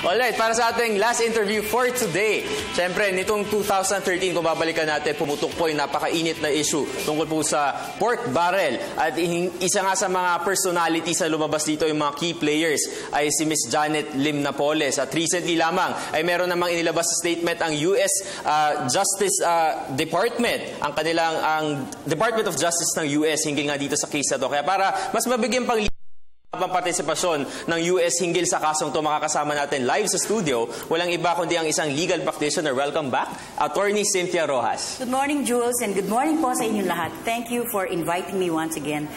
Alright, para sa ating last interview for today. Siyempre, nitong 2013, kung babalikan natin, pumutok po yung napakainit na issue tungkol po sa pork barrel. At isa nga sa mga personalities na lumabas dito, yung mga key players, ay si Miss Janet Lim Napoles. At recently lamang, ay meron namang inilabas sa statement ang US Justice Department, ang Department of Justice ng US hinggil nga dito sa case na to. Kaya para mas mabigyan pang partisipasyon ng US hinggil sa kasong to, makakasama natin live sa studio, walang iba kundi ang isang legal practitioner. Welcome back, Attorney Cynthia Rojas. Good morning, Jules, and good morning po sa inyong lahat. Thank you for inviting me once again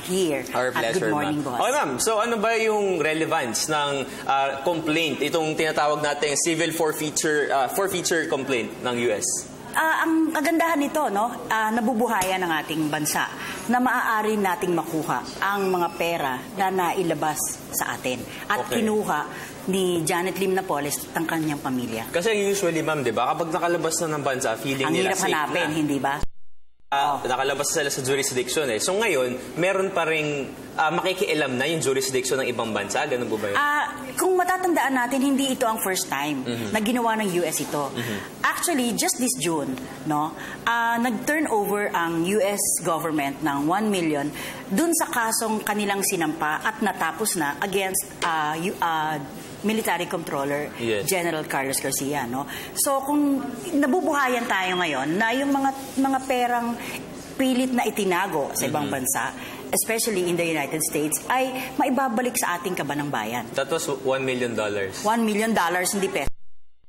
here. Our pleasure, good morning, boss. Okay, ma'am. So ano ba yung relevance ng complaint, itong tinatawag natin civil forfeiture complaint ng US? Ang kagandahan nito, no, nabubuhayan ng ating bansa na maaari nating makuha ang mga pera na nailabas sa atin at kinuha ni Janet Lim Napoles at ang kanyang pamilya. Kasi usually, ma'am, di ba, kapag nakalabas na ng bansa, feeling ang nila hirap safe hanapin, na. hindi ba? Nakalabas sila sa jurisdiction eh. So ngayon, meron pa rin makikialam na yung jurisdiction ng ibang bansa. Ganun po ba yun? Kung matatandaan natin, hindi ito ang first time na ginawa ng US ito. Actually, just this June, no, nag-turn over ang US government ng 1 million dun sa kasong kanilang sinampa at natapos na against Military Controller General Carlos Garcia, no? So kung nabubuhayan tayo ngayon na yung mga perang pilit na itinago sa ibang bansa, especially in the United States, ay maibabalik sa ating kabanang bayan. That was $1 million. $1 million, hindi peso.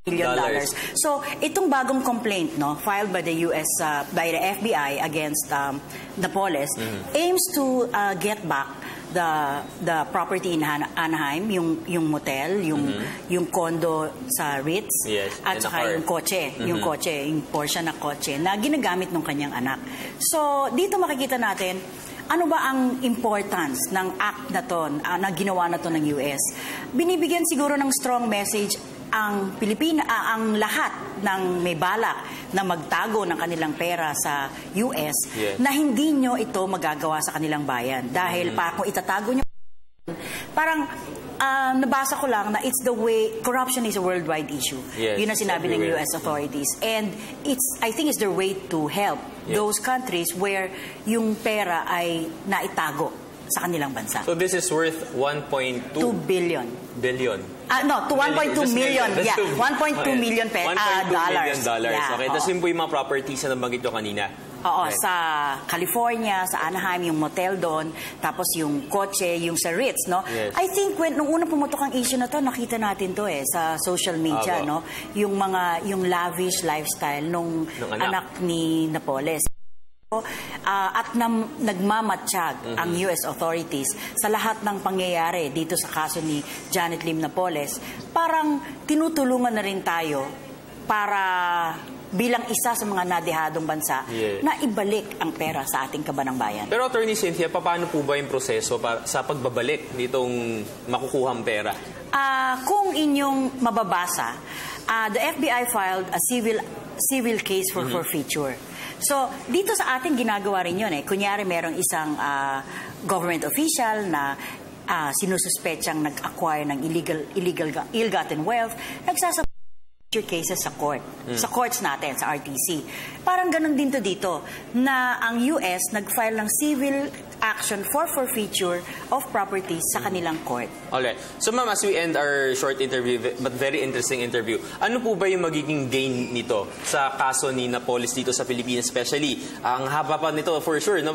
$1 million. So, itong bagong complaint, no, filed by the US, by the FBI against Napoles, aims to get back the property in Anaheim, yung motel, yung condo sa Ritz, at saka yung kotse, yung Porsche na kotse na ginagamit ng kanyang anak. So, dito makikita natin ano ba ang importance ng act na to, na ginawa na to ng US. Binibigyan siguro ng strong message ang ang lahat ng may balak na magtago ng kanilang pera sa US na hindi nyo ito magagawa sa kanilang bayan. Dahil kung itatago nyo, parang nabasa ko lang na it's the way, corruption is a worldwide issue. Yun ang sinabi ng US authorities. And I think it's their way to help those countries where yung pera ay naitago sa kanilang bansa. So this is worth 1.2 billion. No, to 1.2 million. Yeah, 1.2 million dollars. Okay, tapos yun po yung mga properties na nabanggit ko kanina. Oo, sa California, sa Anaheim, yung motel doon, tapos yung kotse, yung sa Ritz, no? I think nung unang pumutok ang issue na to, nakita natin to sa social media, no? Yung lavish lifestyle nung anak ni Napoles. At nagmamatsyag ang US authorities sa lahat ng pangyayari dito sa kaso ni Janet Lim Napoles, parang tinutulungan na rin tayo para bilang isa sa mga nadehadong bansa na ibalik ang pera sa ating kabanang bayan. Pero Attorney Cynthia, paano po ba yung proseso sa pagbabalik nitong makukuhang pera? Kung inyong mababasa, the FBI filed a civil case for forfeiture. So, dito sa atin ginagawa rin yun. Kunyari, merong isang government official na sinususpetsang nag-acquire ng ill-gotten wealth, nagsasabi cases sa court. Sa courts natin, sa RTC. Parang ganun din to dito, na ang US nag-file ng civil action for forfeiture of properties sa kanilang court. Alright. So ma'am, as we end our short interview, but very interesting interview, ano po ba yung magiging gain nito sa kaso ni Napoles dito sa Pilipinas, especially? Ang haba pa nito, for sure, no?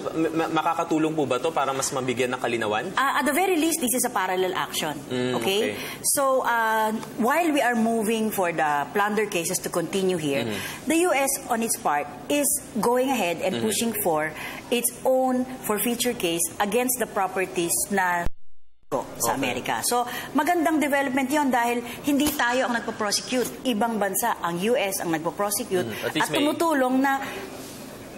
Makakatulong po ba to para mas mabigyan ng kalinawan? At the very least, this is a parallel action. Okay? So, while we are moving for the plunder cases to continue here, the US, on its part, is going ahead and pushing for its own forfeiture case against the properties na sa Amerika. So, magandang development yon dahil hindi tayo ang nagpo-prosecute. Ibang bansa, ang US ang nagpo-prosecute at tumutulong na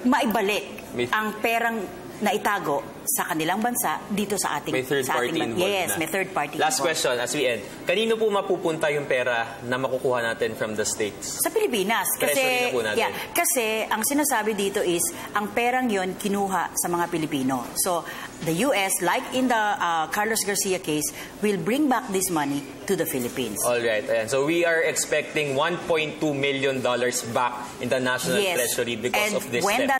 maibalik ang perang na itago sa kanilang bansa dito sa ating May third party involved yes, na. may third party Last involved. question as we end. Kanino po mapupunta yung pera na makukuha natin from the States? Sa Pilipinas. Treasury na po natin. Kasi ang sinasabi dito is, ang perang yon kinuha sa mga Pilipino. So, the US, like in the Carlos Garcia case, will bring back this money to the Philippines. Alright, ayan. So we are expecting $1.2 million back in the National Treasury because of this when step.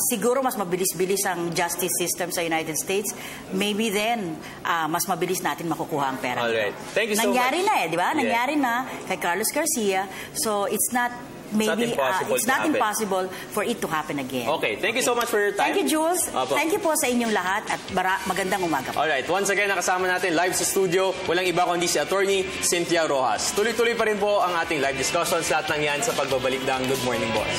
Siguro mas mabilis-bilis ang justice system sa United States, maybe then, mas mabilis natin makukuha ang pera. Alright. Thank you so Nangyari much. na di ba? Yeah. Nangyari na kay Carlos Garcia. So, it's not maybe It's not impossible for it to happen again. Okay, thank you so much for your time. Thank you, Jules. Opo. Thank you po sa inyong lahat at magandang umaga po. Alright, once again, nakasama natin live sa studio. Walang iba kundi si Attorney Cynthia Rojas. Tuloy-tuloy pa rin po ang ating live discussions. Lahat ng yan sa pagbabalik ng Good Morning Boss.